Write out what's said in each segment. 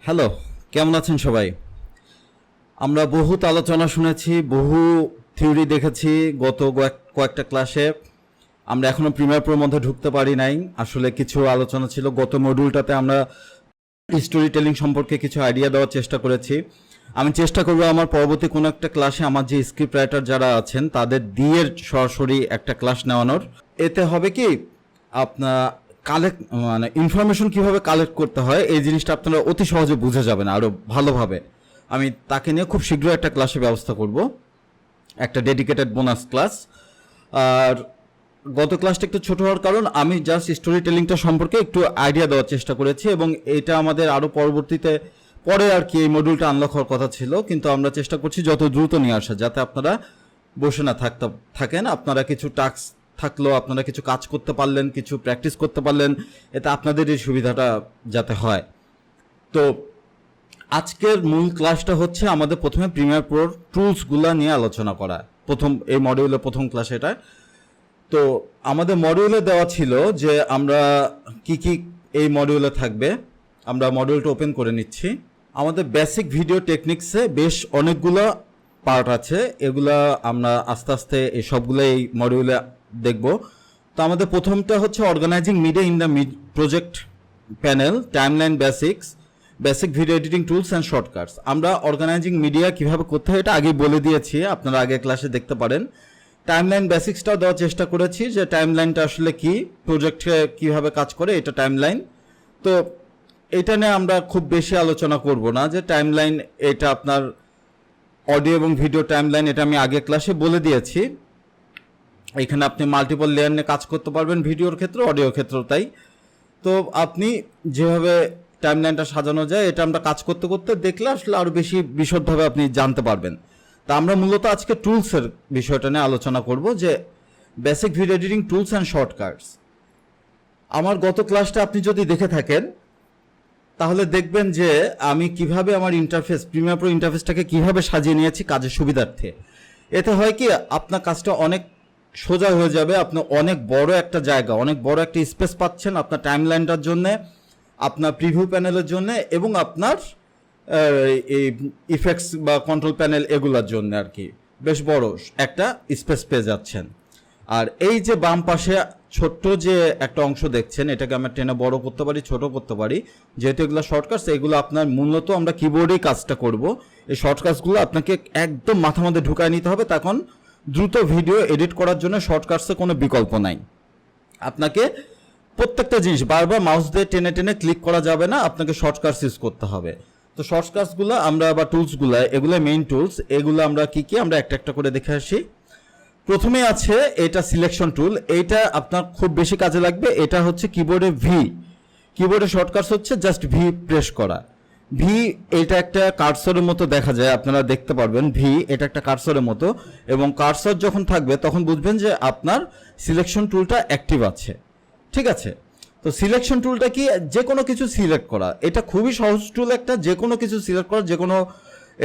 Hello, কেমন আছেন সবাই? আমরা বহুত আলোচনা শুনেছি, বহু থিওরি দেখেছি গত কয়েকটা ক্লাসে। আমরা এখনো প্রিমিয়ার প্রোর মধ্যে ঢুকতে পারি নাই। আসলে কিছু আলোচনা ছিল গত মডিউলটাতে, আমরা স্টোরি টেলিং সম্পর্কে কিছু আইডিয়া দেওয়ার চেষ্টা করেছি। আমি চেষ্টা করব আমার পরবর্তী কোনো একটা ক্লাসে আমার যে স্ক্রিপ্ট রাইটার যারা আছেন তাদের দিয়ে সরাসরি একটা ক্লাস নেওয়ানোর। এতে হবে কি, আপনার কালেক্ট মানে ইনফরমেশন কিভাবে কালেক্ট করতে হয় এই জিনিসটা আপনারা অতি সহজে বুঝে যাবেন আরও ভালোভাবে। আমি তাকে নিয়ে খুব শীঘ্রই একটা ক্লাসের ব্যবস্থা করব, একটা ডেডিকেটেড বোনাস ক্লাস। আর গত ক্লাসটা একটু ছোট হওয়ার কারণ আমি জাস্ট স্টোরি টেলিংটা সম্পর্কে একটু আইডিয়া দেওয়ার চেষ্টা করেছি, এবং এটা আমাদের আরও পরবর্তীতে পরে আর কি এই মডিউলটা আনলক হওয়ার কথা ছিল, কিন্তু আমরা চেষ্টা করছি যত দ্রুত নিয়ে আসা, যাতে আপনারা বসে না থাকেন। আপনারা কিছু টাস্ক থাকলেও আপনারা কিছু কাজ করতে পারলেন, কিছু প্র্যাকটিস করতে পারলেন, এতে আপনাদের এই সুবিধাটা যাতে হয়। তো আজকের মূল ক্লাসটা হচ্ছে আমাদের প্রথমে প্রিমিয়ার প্রোর টুলসগুলো নিয়ে আলোচনা করা, প্রথম এই মডিউলের প্রথম ক্লাস এটা। তো আমাদের মডিউলে দেওয়া ছিল যে আমরা কি কি এই মডিউলে থাকবে। আমরা মডিউলটা ওপেন করে নিচ্ছি। আমাদের বেসিক ভিডিও টেকনিক্সে বেশ অনেকগুলো পার্ট আছে, এগুলা আমরা আস্তে আস্তে এই সবগুলো এই মডিউলে দেখব। তো আমাদের প্রথমটা হচ্ছে organising media in the project panel, timeline basics, basic video editing tools and shortcuts. আমরা অর্গানাইজিং মিডিয়া কীভাবে করতে হয় এটা আগে বলে দিয়েছি, আপনারা আগে ক্লাসে দেখতে পারেন। টাইমলাইন বেসিক্সটাও দেওয়ার চেষ্টা করেছি, যে টাইমলাইনটা আসলে কি, প্রজেক্টে কীভাবে কাজ করে এটা টাইমলাইন। তো এটা নিয়ে আমরা খুব বেশি আলোচনা করব না, যে টাইমলাইন এটা আপনার অডিও এবং ভিডিও টাইমলাইন, এটা আমি আগে ক্লাসে বলে দিয়েছি। এখানে আপনি মাল্টিপল লেয়ার নিয়ে কাজ করতে পারবেন, ভিডিওর ক্ষেত্রে অডিওর ক্ষেত্রেও তাই। তো আপনি যেভাবে টাইমলাইনটা সাজানো যায় এটা আমরা কাজ করতে করতে দেখলে আসলে আরও বেশি বিশদভাবে আপনি জানতে পারবেন। তা আমরা মূলত আজকে টুলসের বিষয়টা নিয়ে আলোচনা করব, যে basic video editing tools and shortcuts. আমার গত ক্লাসটা আপনি যদি দেখে থাকেন তাহলে দেখবেন যে আমি কিভাবে আমার ইন্টারফেস, প্রিমিয়ার প্রো ইন্টারফেসটাকে কিভাবে সাজিয়ে নিয়েছি কাজের সুবিধার্থে। এতে হয় কি, আপনার কাজটা অনেক সোজা হয়ে যাবে, আপনি অনেক বড় একটা জায়গা, অনেক বড় একটা স্পেস পাচ্ছেন আপনার টাইমলাইনটার জন্যে, আপনার প্রিভিউ প্যানেলের জন্য, এবং আপনার এই ইফেক্টস বা কন্ট্রোল প্যানেল এগুলোর জন্য আর কি বেশ বড় একটা স্পেস পেয়ে যাচ্ছেন। আর এই যে বাম পাশে ছোট্ট যে একটা অংশ দেখছেন, এটাকে আমরা টেনে বড় করতে পারি, ছোট করতে পারি, যেহেতু এগুলো শর্টকাটস, এগুলো আপনার মূলত আমরা কিবোর্ডেই কাজটা করব। এই শর্টকাটসগুলো আপনাকে একদম মাথার মধ্যে ঢুকায় নিতে হবে, তখন দ্রুত ভিডিও এডিট করার জন্য শর্টকাটসে কোনো বিকল্প নাই। আপনাকে প্রত্যেকটা জিনিস বারবার মাউস দিয়ে টেনে টেনে ক্লিক করা যাবে না, আপনাকে শর্টকাটস ইউজ করতে হবে। তো শর্টকাটসগুলো আমরা বা টুলসগুলো, এগুলো মেইন টুলস, এগুলো আমরা কি কি আমরা একটা একটা করে দেখে আসি। প্রথমে আছে এটা সিলেকশন টুল, এইটা আপনার খুব বেশি কাজে লাগবে। এটা হচ্ছে কিবোর্ডে ভি, কিবোর্ডে শর্টকাটস হচ্ছে জাস্ট ভি প্রেস করা। ভি এটা একটা কার্সরের মতো দেখা যায়, আপনারা দেখতে পারবেন ভি এটা একটা কার্সরের মতো, এবং কার্সর যখন থাকবে তখন বুঝবেন যে আপনার সিলেকশন টুলটা অ্যাক্টিভ আছে। ঠিক আছে, তো সিলেকশন টুলটা কি, যে কোনো কিছু সিলেক্ট করা, এটা খুবই সহজ টুল একটা, যে কোনো কিছু সিলেক্ট করা, যে কোনো,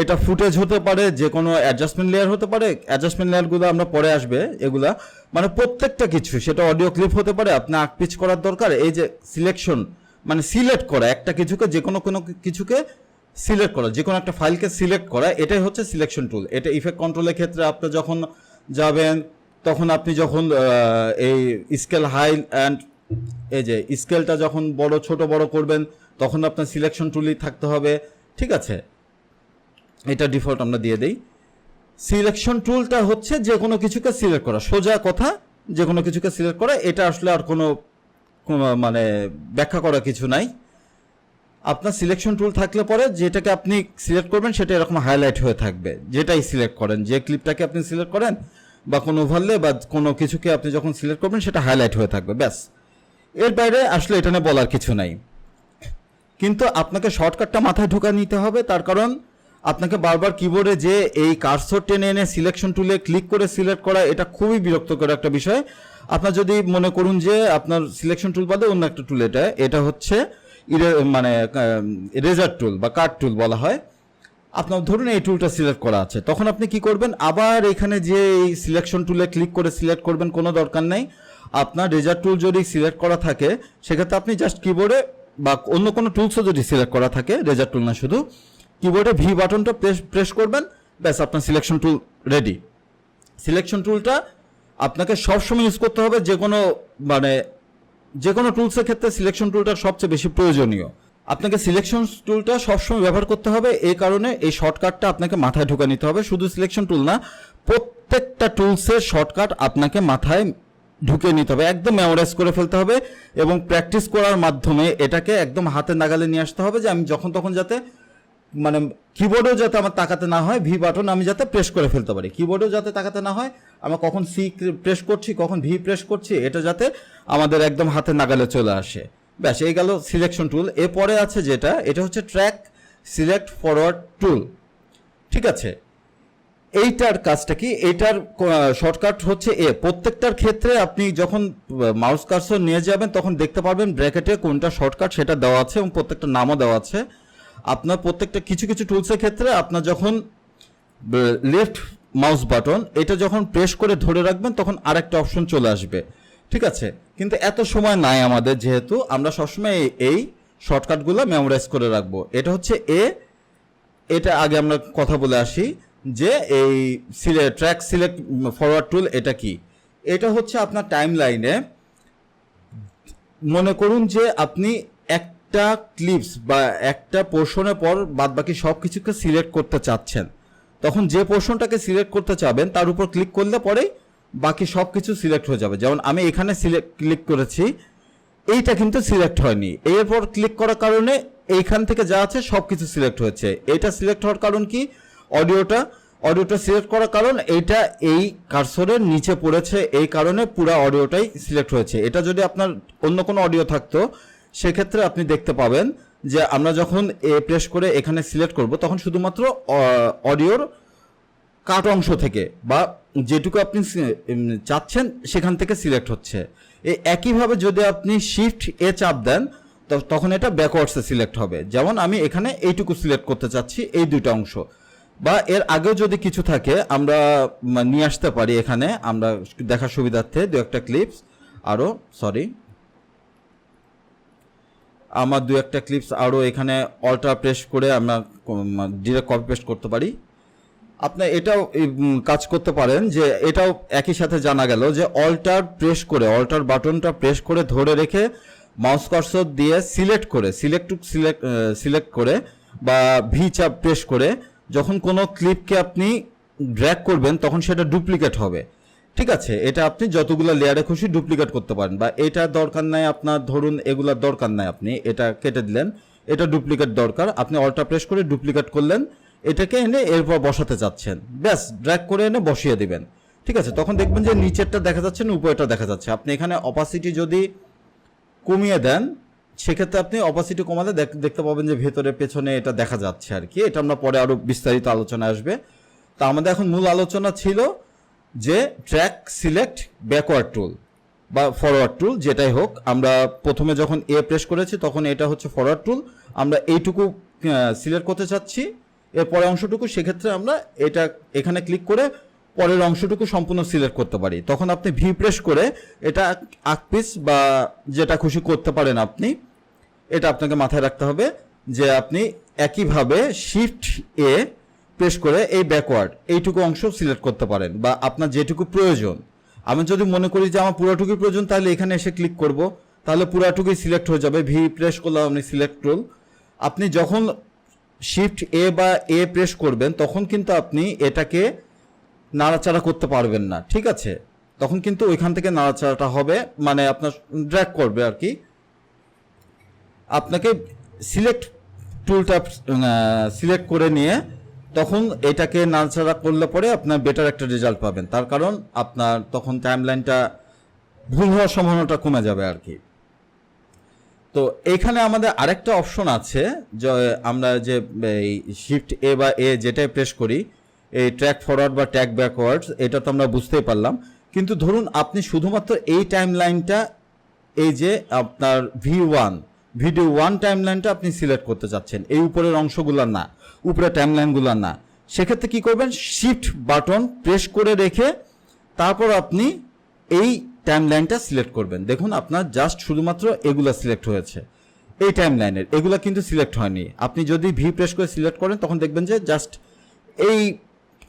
এটা ফুটেজ হতে পারে, যে কোনো অ্যাডজাস্টমেন্ট লেয়ার হতে পারে, অ্যাডজাস্টমেন্ট লেয়ারগুলো আমরা পরে আসবে, এগুলা মানে প্রত্যেকটা কিছু, সেটা অডিও ক্লিপ হতে পারে, আপনি আঁকপিচ করার দরকার। এই যে সিলেকশন মানে সিলেক্ট করা একটা কিছুকে, যে কোনো কোনো কিছুকে সিলেক্ট করা, যে কোনো একটা ফাইলকে সিলেক্ট করা, এটাই হচ্ছে সিলেকশন টুল। এটা ইফেক্ট কন্ট্রোলের ক্ষেত্রে আপনি যখন যাবেন, তখন আপনি যখন এই স্কেল হাই অ্যান্ড এই যে স্কেলটা যখন বড় ছোট বড় করবেন, তখন আপনার সিলেকশন টুলই থাকতে হবে। ঠিক আছে, এটা ডিফল্ট আমরা দিয়ে দেই। সিলেকশন টুলটা হচ্ছে যে কোনো কিছুকে সিলেক্ট করা, সোজা কথা, যে কোনো কিছুকে সিলেক্ট করা। এটা আসলে আর কোনো মানে ব্যাখ্যা করা কিছু নাই। আপনার সিলেকশন টুল থাকলে পরে যেটাকে আপনি সিলেক্ট করবেন সেটা এরকম হাইলাইট হয়ে থাকবে, যেটাই সিলেক্ট করেন, যে ক্লিপটাকে আপনি সিলেক্ট করেন বা কোনো ওভারলে বা কোনো কিছুকে আপনি যখন সিলেক্ট করবেন সেটা হাইলাইট হয়ে থাকবে, ব্যাস। এর বাইরে আসলে এটা নিয়ে বলার কিছু নাই। কিন্তু আপনাকে শর্টকাটটা মাথায় ঢুকা নিতে হবে, তার কারণ আপনাকে বারবার কিবোর্ডে যে এই কার্সর টেনে এনে সিলেকশন টুলে ক্লিক করে সিলেক্ট করা, এটা খুবই বিরক্তকর একটা বিষয়। আপনার যদি মনে করুন যে আপনার সিলেকশন টুল বাদে অন্য একটা টুল, এটা হচ্ছে মানে রেজার টুল বা কাট টুল বলা হয়। আপনার ধরুন এই টুলটা সিলেক্ট করা আছে, তখন আপনি কি করবেন, আবার এখানে যে এই সিলেকশন টুলে ক্লিক করে সিলেক্ট করবেন কোনো দরকার নেই। আপনার রেজার টুল যদি সিলেক্ট করা থাকে সেক্ষেত্রে আপনি জাস্ট কিবোর্ডে বা অন্য কোনো টুলসও যদি সিলেক্ট করা থাকে, রেজার টুল না শুধু, কিবোর্ডে ভি বাটনটা প্রেস করবেন, ব্যাস আপনার সিলেকশন টুল রেডি। সিলেকশন টুলটা আপনাকে সবসময় ইউজ করতে হবে, যে কোনো টুলসের ক্ষেত্রে সিলেকশন টুলটা সবচেয়ে বেশি প্রয়োজনীয়। আপনাকে সিলেকশন টুলটা সবসময় ব্যবহার করতে হবে, এই কারণে এই শর্টকাটটা আপনাকে মাথায় ঢুকে নিতে হবে। শুধু সিলেকশন টুল না, প্রত্যেকটা টুলসের শর্টকাট আপনাকে মাথায় ঢুকে নিতে হবে, একদম মেমোরাইজ করে ফেলতে হবে এবং প্র্যাকটিস করার মাধ্যমে এটাকে একদম হাতের নাগালে নিয়ে আসতে হবে, যে আমি যখন তখন যাতে কিবোর্ডেও যাতে আমার তাকাতে না হয়, ভি বাটন আমি যাতে প্রেস করে ফেলতে পারি, কিবোর্ডেও যাতে তাকাতে না হয়, আমরা কখন সি প্রেস করছি কখন ভি প্রেস করছি, এটা যাতে আমাদের একদম হাতের নাগালে চলে আসে। ব্যাস, এই গেল সিলেকশন টুল। এরপরে আছে যেটা, এটা হচ্ছে ট্র্যাক সিলেক্ট ফরওয়ার্ড টুল। ঠিক আছে, এইটার কাজটা কি, এইটার শর্টকাট হচ্ছে প্রত্যেকটার ক্ষেত্রে আপনি যখন মাউস কার্সর নিয়ে যাবেন তখন দেখতে পারবেন ব্র্যাকেটে কোনটা শর্টকাট সেটা দেওয়া আছে এবং প্রত্যেকটা নামও দেওয়া আছে। আপনার প্রত্যেকটা কিছু কিছু টুলসের ক্ষেত্রে আপনার যখন লেফট মাউস বাটন এটা যখন প্রেস করে ধরে রাখবেন তখন আরেকটা অপশন চলে আসবে। ঠিক আছে, কিন্তু এত সময় নাই আমাদের, যেহেতু আমরা সবসময় এই শর্টকাটগুলো মেমোরাইজ করে রাখবো। এটা হচ্ছে এটা আগে আমরা কথা বলে আসি যে এই ট্র্যাক সিলেক্ট ফরওয়ার্ড টুল এটা কি। এটা হচ্ছে আপনার টাইম লাইনে, মনে করুন যে আপনি একটা ক্লিপস বা একটা পোর্শনের পর বাদবাকি সব কিছুকে সিলেক্ট করতে চাচ্ছেন, তখন যে পোর্শনটাকে সিলেক্ট করতে চাবেন তার উপর ক্লিক করলে পরেই বাকি সব কিছু সিলেক্ট হয়ে যাবে। যেমন আমি এখানে ক্লিক করেছি, এইটা কিন্তু সিলেক্ট হয়নি, এরপর ক্লিক করার কারণে এইখান থেকে যা আছে সব কিছু সিলেক্ট হয়েছে। এইটা সিলেক্ট হওয়ার কারণ কি, অডিওটা সিলেক্ট করার কারণ এইটা এই কার্সরের নিচে পড়েছে, এই কারণে পুরো অডিওটাই সিলেক্ট হয়েছে। এটা যদি আপনার অন্য কোনো অডিও থাকতো সেক্ষেত্রে আপনি দেখতে পাবেন যে আমরা যখন প্রেস করে এখানে সিলেক্ট করব তখন শুধুমাত্র অডিওর কাট অংশ থেকে বা যেটুকু আপনি চাচ্ছেন সেখান থেকে সিলেক্ট হচ্ছে। একইভাবে যদি আপনি শিফট চাপ দেন তখন এটা ব্যাকওয়ার্ডসে সিলেক্ট হবে। যেমন আমি এখানে এইটুকু সিলেক্ট করতে চাচ্ছি, এই দুটো অংশ, বা এর আগেও যদি কিছু থাকে আমরা নিয়ে আসতে পারি। এখানে আমরা দেখার সুবিধার্থে দু একটা ক্লিপস আরও এখানে অল্টার প্রেস করে আমরা ডিরেক্ট কপি পেস্ট করতে পারি। আপনি এটাও কাজ করতে পারেন যে এটাও একই সাথে জানা গেল যে অল্টার বাটনটা প্রেস করে ধরে রেখে মাউস কার্সর দিয়ে সিলেক্ট করে বা ভি চাপ প্রেস করে যখন কোনো ক্লিপকে আপনি ড্র্যাগ করবেন তখন সেটা ডুপ্লিকেট হবে। ঠিক আছে, এটা আপনি যতগুলো লেয়ারে খুশি ডুপ্লিকেট করতে পারেন, বা এটা দরকার নাই আপনার, ধরুন এগুলার দরকার নাই, আপনি এটা কেটে দিলেন, এটা ডুপ্লিকেট দরকার, আপনি অল্টার প্রেস করে ডুপ্লিকেট করলেন, এটাকে এনে এরপর বসাতে চাচ্ছেন, ব্যাস ড্র্যাগ করে এনে বসিয়ে দিবেন। ঠিক আছে, তখন দেখবেন যে নিচেরটা দেখা যাচ্ছে না, উপরেরটা দেখা যাচ্ছে। আপনি এখানে অপাসিটি যদি কমিয়ে দেন সেক্ষেত্রে আপনি অপাসিটি কমালে দেখতে পাবেন যে ভেতরে পেছনে এটা দেখা যাচ্ছে আর কি। এটা আমরা পরে আরো বিস্তারিত আলোচনা আসবে। তা আমাদের এখন মূল আলোচনা ছিল যে ট্র্যাক সিলেক্ট ব্যাকওয়ার্ড টুল বা ফরওয়ার্ড টুল, যেটাই হোক, আমরা প্রথমে যখন প্রেস করেছি তখন এটা হচ্ছে ফরওয়ার্ড টুল, আমরা এইটুকু সিলেক্ট করতে চাচ্ছি, এর পরের অংশটুকু, সেক্ষেত্রে আমরা এটা এখানে ক্লিক করে পরের অংশটুকু সম্পূর্ণ সিলেক্ট করতে পারি। তখন আপনি ভি প্রেস করে এটা আকপিস বা যেটা খুশি করতে পারেন আপনি। এটা আপনাকে মাথায় রাখতে হবে যে আপনি একইভাবে শিফট প্রেস করে এই ব্যাকওয়ার্ড এইটুকু অংশ সিলেক্ট করতে পারেন, বা আপনার যেটুকু প্রয়োজন। আমি যদি মনে করি যে আমার পুরোটুকুই প্রয়োজন তাহলে এখানে এসে ক্লিক করব, তাহলে পুরোটুকুই সিলেক্ট হয়ে যাবে। ভি প্রেস করলাম, আপনি সিলেক্ট টুল। আপনি যখন শিফট বা প্রেস করবেন তখন কিন্তু আপনি এটাকে নাড়াচাড়া করতে পারবেন না। ঠিক আছে, তখন কিন্তু ওইখান থেকে নাড়াচাড়াটা হবে, মানে আপনার ড্র্যাগ করবে আর কি। আপনাকে সিলেক্ট টুলটা সিলেক্ট করে নিয়ে তখন এটাকে নাড়াচাড়া করলে পরে আপনার বেটার একটা রেজাল্ট পাবেন, তার কারণ আপনার তখন টাইমলাইনটা ভুল হওয়ার সম্ভাবনাটা কমে যাবে আর কি। তো এইখানে আমাদের আরেকটা অপশন আছে, যে আমরা যে এই শিফট বা যেটাই প্রেস করি, এই ট্র্যাক ফরওয়ার্ড বা ট্র্যাক ব্যাকওয়ার্ডস, এটা তো আমরা বুঝতেই পারলাম। কিন্তু ধরুন আপনি শুধুমাত্র এই টাইমলাইনটা, এই যে আপনার ভিডিও ওয়ান টাইমলাইনটা আপনি সিলেক্ট করতে চাচ্ছেন, এই উপরের অংশগুলো না, উপরে টাইমলাইনগুলো না, সেক্ষেত্রে কি করবেন, শিফট বাটন প্রেস করে রেখে তারপর আপনি এই টাইমলাইনটা সিলেক্ট করবেন। দেখুন আপনার জাস্ট শুধুমাত্র এগুলো সিলেক্ট হয়েছে। এই টাইম লাইনের এগুলো কিন্তু সিলেক্ট হয়নি। আপনি যদি ভি প্রেস করে সিলেক্ট করেন তখন দেখবেন যে জাস্ট এই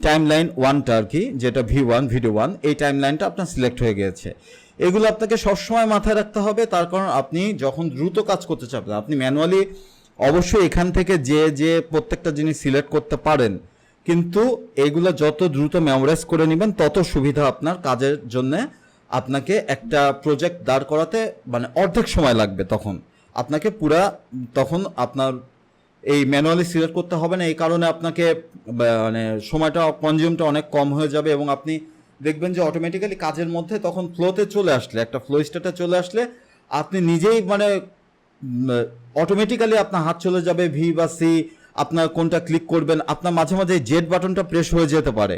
টাইম লাইন ওয়ানটা আর কি, যেটা V1 ভিডিও 1, এই টাইম লাইনটা আপনার সিলেক্ট হয়ে গিয়েছে। এগুলো আপনাকে সবসময় মাথায় রাখতে হবে, তার কারণ আপনি যখন দ্রুত কাজ করতে চাবেন আপনি ম্যানুয়ালি অবশ্যই এখান থেকে যে প্রত্যেকটা জিনিস সিলেক্ট করতে পারেন, কিন্তু এগুলো যত দ্রুত মেমোরাইজ করে নেবেন তত সুবিধা আপনার কাজের জন্য। আপনাকে একটা প্রজেক্ট দাঁড় করাতে মানে অর্ধেক সময় লাগবে, তখন আপনাকে তখন আপনার এই ম্যানুয়ালি সিলেক্ট করতে হবে না। এই কারণে আপনাকে মানে সময়টা কনজিউমটা অনেক কম হয়ে যাবে এবং আপনি দেখবেন যে অটোমেটিক্যালি কাজের মধ্যে তখন ফ্লোতে চলে আসলে, একটা ফ্লো স্টেটে চলে আসলে আপনি নিজেই মানে অটোমেটিক্যালি আপনার হাত চলে যাবে ভি বা সি, আপনার কোনটা ক্লিক করবেন, আপনার মাঝে মাঝে জেড বাটনটা প্রেস হয়ে যেতে পারে।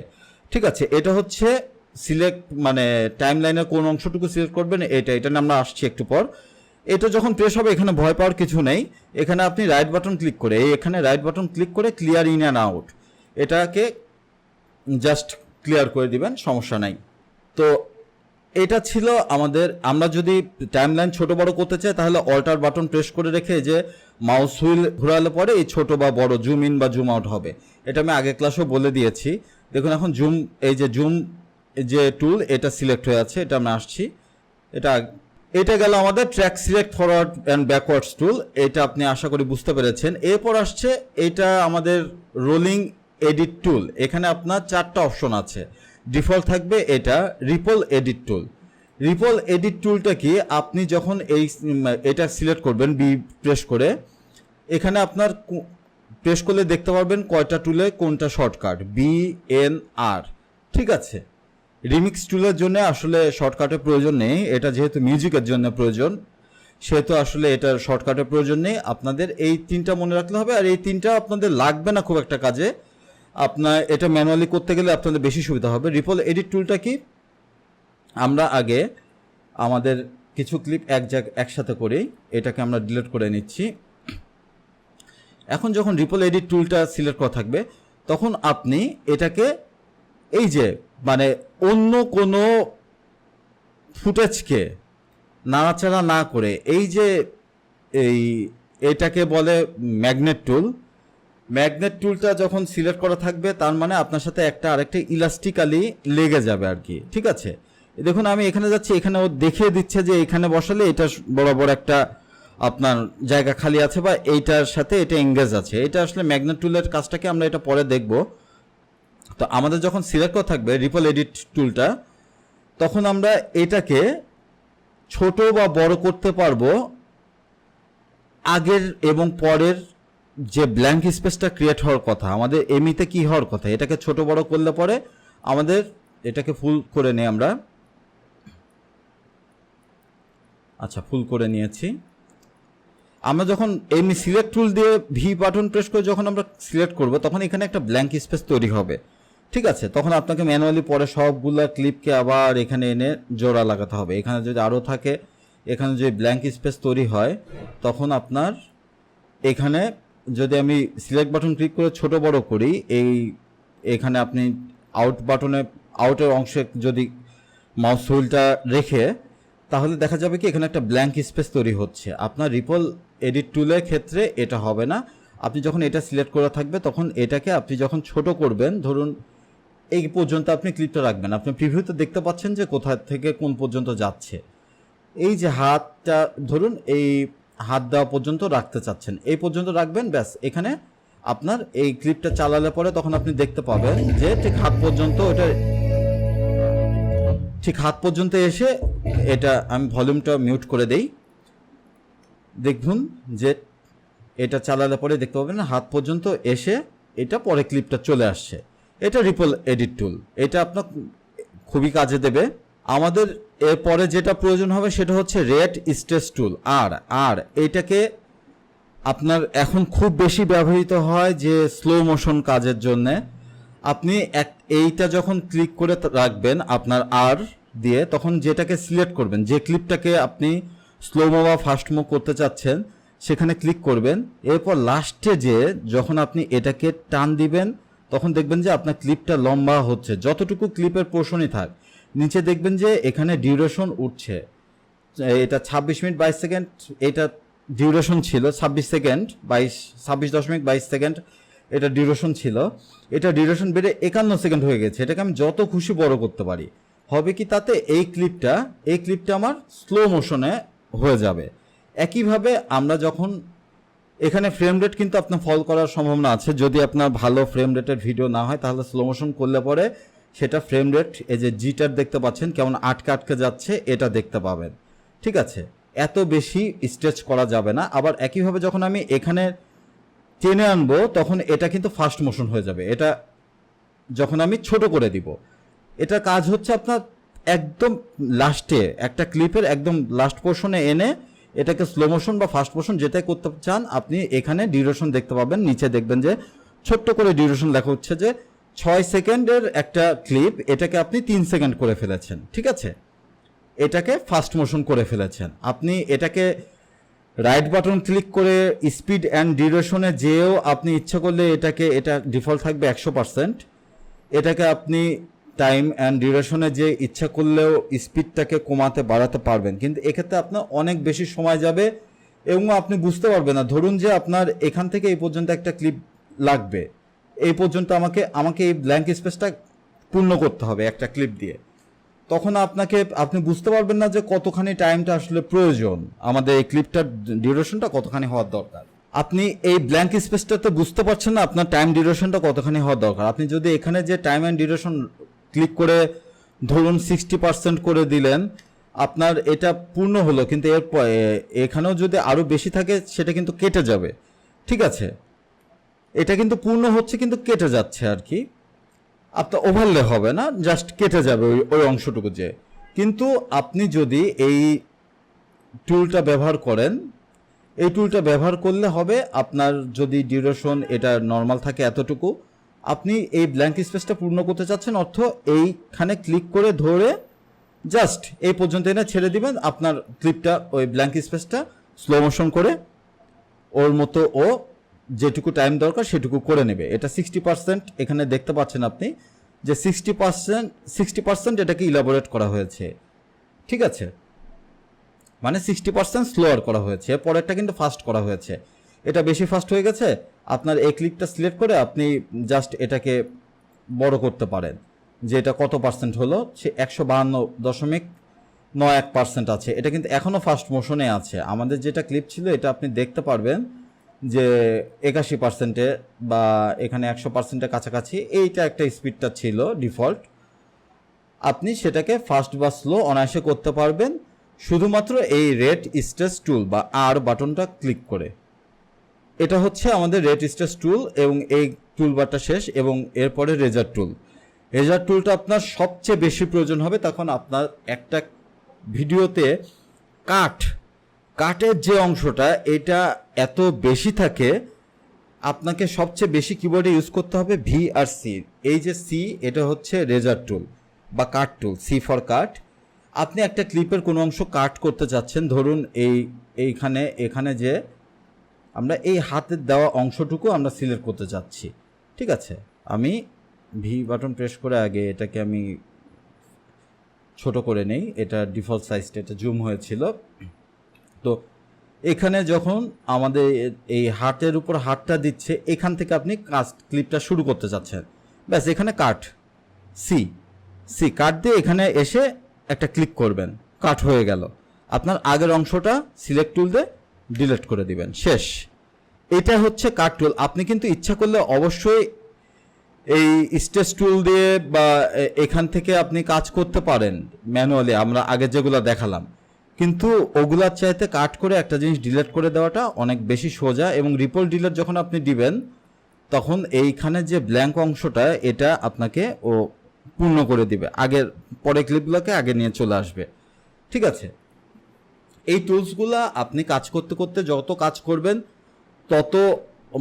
ঠিক আছে, এটা হচ্ছে সিলেক্ট মানে টাইম লাইনের কোন অংশটুকু সিলেক্ট করবেন, এটা নিয়ে আমরা আসছি একটু পর। এটা যখন প্রেস হবে এখানে ভয় পাওয়ার কিছু নেই, এখানে আপনি রাইট বাটন ক্লিক করে এখানে রাইট বাটন ক্লিক করে ক্লিয়ার ইন অ্যান্ড আউট এটাকে জাস্ট ক্লিয়ার করে দিবেন, সমস্যা নাই। তো এটা ছিল আমাদের। আমরা যদি টাইমলাইন ছোট বড় করতে চাই তাহলে অল্টার বাটন প্রেস করে রেখে যে মাউস হুইল ঘোরালে পরে এই ছোট বা বড় জুম ইন বা জুম আউট হবে। এটা আমি আগের ক্লাসেও বলে দিয়েছি। দেখুন এখন জুম, এই যে জুম যে টুল এটা সিলেক্ট হয়ে আছে, এটা আমি আসছি। এটা গেল আমাদের track select forward and backwards tool, এটা আপনি আশা করি বুঝতে পেরেছেন। এরপর আসছে এটা আমাদের রোলিং এডিট টুল। এখানে আপনার 4টা অপশন আছে, ডিফল্ট থাকবে এটা রিপল এডিট টুল। রিপল এডিট টুলটা কি, আপনি যখন এটা সিলেক্ট করবেন বি প্রেস করে, এখানে আপনার প্রেস করলে দেখতে পারবেন কয়টা টুলে কোনটা শর্টকাট, BNR। ঠিক আছে, রিমিক্স টুলের জন্য আসলে শর্টকাটের প্রয়োজন নেই, এটা যেহেতু মিউজিকের জন্য প্রয়োজন সেহেতু আসলে এটার শর্টকাটের প্রয়োজন নেই। আপনাদের এই 3টা মনে রাখতে হবে, আর এই 3টা আপনাদের লাগবে না খুব একটা কাজে। আপনার এটা ম্যানুয়ালি করতে গেলে আপনাদের বেশি সুবিধা হবে। রিপল এডিট টুলটা কি, আমরা আগে আমাদের কিছু ক্লিপ একসাথে করি, এটাকে আমরা ডিলিট করে নিচ্ছি। এখন যখন রিপল এডিট টুলটা সিলেক্ট করা থাকবে তখন আপনি এটাকে এই যে মানে অন্য কোনো ফুটেজকে নাড়াচাড়া না করে এই যে এটাকে বলে ম্যাগনেট টুল। ম্যাগনেট টুলটা যখন সিলেক্ট করা থাকবে তার মানে আপনার সাথে একটা আরেকটা ইলাস্টিক্যালি লেগে যাবে আর কি। ঠিক আছে, দেখুন আমি এখানে যাচ্ছি, এখানে ও দেখিয়ে দিচ্ছে যে এখানে বসালে এটা বরাবর একটা আপনার জায়গা খালি আছে বা এইটার সাথে এটা এঙ্গেজ আছে। এটা আসলে ম্যাগনেট টুলের কাজটাকে আমরা এটা পরে দেখব। তো আমাদের যখন সিলেক্ট করা থাকবে রিপল এডিট টুলটা, তখন আমরা এটাকে ছোট বা বড় করতে পারবো আগের এবং পরের যে ব্ল্যাঙ্ক স্পেসটা ক্রিয়েট হওয়ার কথা, আমাদের এমনিতে কি হওয়ার কথা, এটাকে ছোট বড় করলে পরে আমাদের এটাকে ফুল করে নেই আমরা। আচ্ছা, ফুল করে নিয়েছি। আমরা যখন এমনি সিলেক্ট টুল দিয়ে ভি বাটন প্রেস করে যখন আমরা সিলেক্ট করব তখন এখানে একটা ব্ল্যাঙ্ক স্পেস তৈরি হবে। ঠিক আছে, তখন আপনাকে ম্যানুয়ালি পরে সবগুলা ক্লিপকে আবার এখানে এনে জোড়া লাগাতে হবে। এখানে যদি আরও থাকে, এখানে যদি ব্ল্যাঙ্ক স্পেস তৈরি হয় তখন আপনার এখানে যদি আমি সিলেক্ট বাটন ক্লিক করে ছোট বড় করি, এখানে আপনি আউট বাটনে আউটের অংশে যদি মাউস হুইলটা রেখে, তাহলে দেখা যাবে কি এখানে একটা ব্ল্যাঙ্ক স্পেস তৈরি হচ্ছে। আপনার রিপল এডিট টুলের ক্ষেত্রে এটা হবে না। আপনি যখন এটা সিলেক্ট করা থাকবে তখন এটাকে আপনি যখন ছোট করবেন, ধরুন এই পর্যন্ত আপনি ক্লিপটা রাখবেন। আপনি প্রিভিউতে দেখতে পাচ্ছেন যে কোথা থেকে কোন পর্যন্ত যাচ্ছে। এই যে হাতটা ধরুন এই হাত দেওয়া পর্যন্ত রাখতে চাচ্ছেন, এই পর্যন্ত রাখবেন, ব্যাস। এখানে আপনার এই ক্লিপটা চালালে পরে তখন আপনি দেখতে পাবেন যে ঠিক হাত পর্যন্ত এসে এটা আমি ভলিউমটা মিউট করে দেই। দেখুন যে এটা চালালে পরে দেখতে পাবেন হাত পর্যন্ত এসে এটা পরে ক্লিপটা চলে আসছে। এটা রিপল এডিট টুল, এটা আপনার খুবই কাজে দেবে। আমাদের এরপরে যেটা প্রয়োজন হবে সেটা হচ্ছে রেট স্ট্রেস টুল। আর এটাকে আপনার এখন খুব বেশি ব্যবহৃত হয় যে স্লো মোশন কাজের জন্য। আপনি এইটা যখন ক্লিক করে রাখবেন আপনার আর দিয়ে, তখন যেটাকে সিলেক্ট করবেন, যে ক্লিপটাকে আপনি স্লোমো বা ফাস্টমো করতে চাচ্ছেন সেখানে ক্লিক করবেন। এরপর লাস্টে যে যখন আপনি এটাকে টান দিবেন তখন দেখবেন যে আপনার ক্লিপটা লম্বা হচ্ছে, যতটুকু ক্লিপের পোর্শনই থাক। নিচে দেখবেন যে এখানে ডিউরেশন উঠছে, এটা 26 মিনিট 22 সেকেন্ড, এটা ডিউরেশন ছিল 26.22 সেকেন্ড, এটা ডিউরেশন ছিল। এটা ডিউরেশন বেড়ে 51 সেকেন্ড হয়ে গেছে। এটাকে আমি যত খুশি বড় করতে পারি। হবে কি তাতে এই ক্লিপটা আমার স্লো মোশনে হয়ে যাবে। একইভাবে আমরা যখন এখানে ফ্রেম রেট কিন্তু আপনার ফল করার সম্ভাবনা আছে। যদি আপনার ভালো ফ্রেম রেটের ভিডিও না হয় তাহলে স্লো মোশন করলে পরে সেটা ফ্রেম রেট, এই যে জিটার দেখতে পাচ্ছেন কেমন আটকে আটকে যাচ্ছে, এটা দেখতে পাবেন। ঠিক আছে, এত বেশি স্ট্রেচ করা যাবে না। আবার একইভাবে যখন আমি এখানে টেনে আনবো তখন এটা কিন্তু ফাস্ট মোশন হয়ে যাবে। এটা যখন আমি ছোট করে দিব, এটা কাজ হচ্ছে আপনার একদম লাস্টে একটা ক্লিপের একদম লাস্ট পোর্শনে এনে এটাকে স্লো মোশন বা ফাস্ট মোশন যেটাই করতে চান আপনি এখানে ডিউরেশন দেখতে পাবেন। নিচে দেখবেন যে ছোট্ট করে ডিউরেশন লেখা হচ্ছে যে 6 সেকেন্ডের একটা ক্লিপ, এটাকে আপনি 3 সেকেন্ড করে ফেলেছেন। ঠিক আছে, এটাকে ফাস্ট মোশন করে ফেলেছেন। আপনি এটাকে রাইট বাটন ক্লিক করে স্পিড অ্যান্ড ডিউরেশনে যেও আপনি ইচ্ছা করলে এটা ডিফল্ট থাকবে 100%। এটাকে আপনি টাইম অ্যান্ড ডিউরেশনে যে ইচ্ছা করলেও স্পিডটাকে কমাতে বাড়াতে পারবেন, কিন্তু এক্ষেত্রে আপনার অনেক বেশি সময় যাবে এবং আপনি বুঝতে পারবেন না। ধরুন যে আপনার এখান থেকে এই পর্যন্ত একটা ক্লিপ লাগবে, এই পর্যন্ত আমাকে এই ব্ল্যাঙ্ক স্পেসটা পূর্ণ করতে হবে একটা ক্লিপ দিয়ে, তখন আপনি বুঝতে পারবেন না যে কতখানি টাইমটা আসলে প্রয়োজন, আমাদের এই ক্লিপটার ডিউরেশনটা কতখানি হওয়ার দরকার। আপনি এই ব্ল্যাঙ্ক স্পেসটাতে বুঝতে পারছেন না আপনার টাইম ডিউরেশনটা কতখানি হওয়ার দরকার। আপনি যদি এখানে যে টাইম অ্যান্ড ডিউরেশন ক্লিক করে ধরুন 60% করে দিলেন, আপনার এটা পূর্ণ হলো, কিন্তু এরপর এখানেও যদি আরও বেশি থাকে সেটা কিন্তু কেটে যাবে। ঠিক আছে, এটা কিন্তু পূর্ণ হচ্ছে কিন্তু কেটে যাচ্ছে আর কি, আপনার ওভারলে হবে না, জাস্ট কেটে যাবে ওই অংশটুকু যে। কিন্তু আপনি যদি এই টুলটা ব্যবহার করেন, এই টুলটা ব্যবহার করলে হবে আপনার যদি ডিউরেশন এটা নর্মাল থাকে এতটুকু, আপনি এই ব্ল্যাঙ্ক স্পেসটা পূর্ণ করতে চাচ্ছেন, অর্থ এইখানে ক্লিক করে ধরে জাস্ট এই পর্যন্ত এনে ছেড়ে দিবেন, আপনার ক্লিপটা ওই ব্ল্যাঙ্ক স্পেসটা স্লো মোশন করে ওর মতো ও যেটুকু টাইম দরকার সেটুকু করে নেবে। এটা 60% এখানে দেখতে পাচ্ছেন আপনি যে 60% এটাকে ইলাবোরেট করা হয়েছে। ঠিক আছে, মানে 60% স্লোয়ার করা হয়েছে, পরেরটা কিন্তু ফাস্ট করা হয়েছে। এটা বেশি ফাস্ট হয়ে গেছে, আপনার এই ক্লিকটা সিলেক্ট করে আপনি জাস্ট এটাকে বড় করতে পারেন যে এটা কত পার্সেন্ট হলো, সে 152.91% আছে। এটা কিন্তু এখনও ফাস্ট মোশনে আছে। আমাদের যেটা ক্লিপ ছিল এটা আপনি দেখতে পারবেন যে 81%-এ বা এখানে 100%-এর কাছাকাছি এইটা একটা স্পিডটা ছিল ডিফল্ট। আপনি সেটাকে ফাস্ট বা স্লো অনায়াসে করতে পারবেন শুধুমাত্র এই রেট স্ট্রেস টুল বা আর বাটনটা ক্লিক করে। এটা হচ্ছে আমাদের রেট স্ট্রেস টুল এবং এই টুলবারটা শেষ। এবং এরপরে রেজার টুলটা আপনার সবচেয়ে বেশি প্রয়োজন হবে তখন আপনার একটা ভিডিওতে কাটের যে অংশটা এটা এত বেশি থাকে, আপনাকে সবচেয়ে বেশি কিবোর্ডে ইউজ করতে হবে ভি আর সি। এই যে সি এটা হচ্ছে রেজার টুল বা কাট টুল, সি ফর কাট। আপনি একটা ক্লিপের কোনো অংশ কাট করতে চাচ্ছেন, ধরুন এখানে যে আমরা এই হাতের দেওয়া অংশটুকু আমরা সিলেক্ট করতে চাচ্ছি। ঠিক আছে, আমি ভি বাটন প্রেস করে আগে এটাকে আমি ছোট করে নেই, এটা ডিফল্ট সাইজটা এটা জুম হয়েছিল। তো এখানে যখন আমাদের এই হাতের উপর হাতটা দিচ্ছে, এখান থেকে আপনি ক্লিপটা শুরু করতে চাচ্ছেন, ব্যাস এখানে সি কাট দিয়ে এখানে এসে একটা ক্লিক করবেন, কাট হয়ে গেল। আপনার আগের অংশটা সিলেক্ট টুল দিয়ে ডিলিট করে দিবেন, শেষ। এটা হচ্ছে কাট টুল। আপনি কিন্তু ইচ্ছা করলে অবশ্যই এই স্ট্রেস টুল দিয়ে বা এখান থেকে আপনি কাজ করতে পারেন ম্যানুয়ালি, আমরা আগে যেগুলো দেখালাম, কিন্তু ওগুলার চাইতে কাট করে একটা জিনিস ডিলিট করে দেওয়াটা অনেক বেশি সোজা। এবং রিপোর্ট ডিলিট যখন আপনি দিবেন তখন এইখানে যে ব্ল্যাঙ্ক অংশটা এটা আপনাকে ও পূর্ণ করে দিবে, আগের পরে ক্লিপগুলোকে আগে নিয়ে চলে আসবে। ঠিক আছে, এই টুলসগুলা আপনি কাজ করতে করতে যত কাজ করবেন তত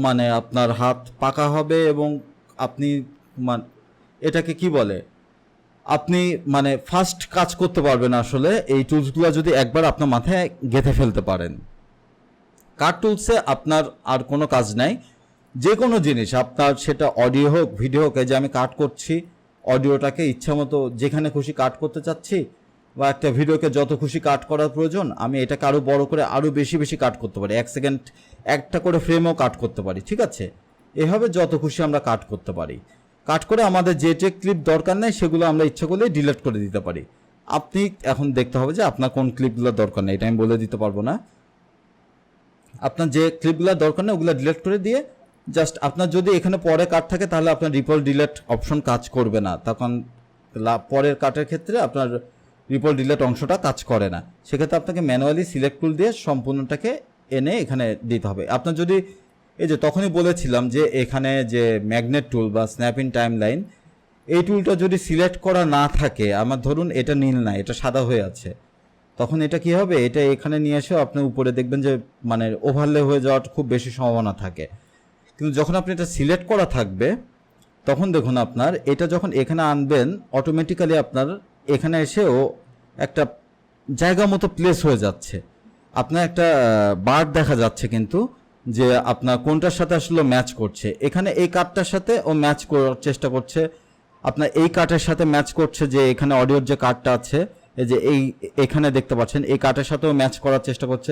মানে আপনার হাত পাকা হবে এবং আপনি এটাকে কি বলে, আপনি মানে ফাস্ট কাজ করতে পারবেন আসলে এই টুলসগুলো যদি একবার আপনার মাথায় গেঁথে ফেলতে পারেন। কাট টুলসে আপনার আর কোনো কাজ নাই, যে কোনো জিনিস আপনার সেটা অডিও হোক ভিডিও হোক, এই যে আমি কাট করছি অডিওটাকে ইচ্ছা মতো যেখানে খুশি কাট করতে চাচ্ছি, বা একটা ভিডিওকে যত খুশি কাট করার প্রয়োজন, আমি এটাকে আরও বড় করে আরও বেশি বেশি কাট করতে পারি, 1 সেকেন্ড একটা করে ফ্রেমও কাট করতে পারি, ঠিক আছে। এভাবে যত খুশি আমরা কাট করতে পারি। কাট করে আমাদের যে যে ক্লিপ দরকার নেই সেগুলো আমরা ইচ্ছা করলে ডিলিট করে দিতে পারি। আপনি এখন দেখতে হবে যে আপনার কোন ক্লিপগুলো দরকার নেই, এটা আমি বলে দিতে পারবো না। আপনার যে ক্লিপগুলো দরকার নেই ওগুলো ডিলিট করে দিয়ে জাস্ট আপনার যদি এখানে পরে কাট থাকে তাহলে আপনার রিপোর্ট ডিলিট অপশন কাজ করবে না, তখন পরের কাটের ক্ষেত্রে আপনার রিপোর্ট ডিলিট অংশটা কাজ করে না। সেক্ষেত্রে আপনাকে ম্যানুয়ালি সিলেক্ট টুল দিয়ে সম্পূর্ণটাকে এনে এখানে দিতে হবে। আপনার যদি এই যে তখনই বলেছিলাম যে এখানে যে ম্যাগনেট টুল বা স্ন্যাপ ইন টাইম লাইন, এই টুলটা যদি সিলেক্ট করা না থাকে, আমার ধরুন এটা নীল না, এটা সাদা হয়ে আছে, তখন এটা কি হবে, এটা এখানে নিয়ে এসেও আপনি উপরে দেখবেন যে মানে ওভারলে হয়ে যাওয়ার খুব বেশি সম্ভাবনা থাকে। কিন্তু যখন আপনি এটা সিলেক্ট করা থাকবে তখন দেখুন আপনার এটা যখন এখানে আনবেন অটোমেটিক্যালি আপনার এখানে এসেও একটা জায়গা মতো প্লেস হয়ে যাচ্ছে, আপনার একটা বার দেখা যাচ্ছে কিন্তু যে আপনার কোনটার সাথে আসলে ম্যাচ করছে। এখানে এই কার্ডটার সাথে ও ম্যাচ করার চেষ্টা করছে, আপনার এই কার্ডের সাথে ম্যাচ করছে, যে এখানে অডিওর যে কার্ডটা আছে এই যে এখানে দেখতে পাচ্ছেন এই কার্ডের সাথেও ম্যাচ করার চেষ্টা করছে,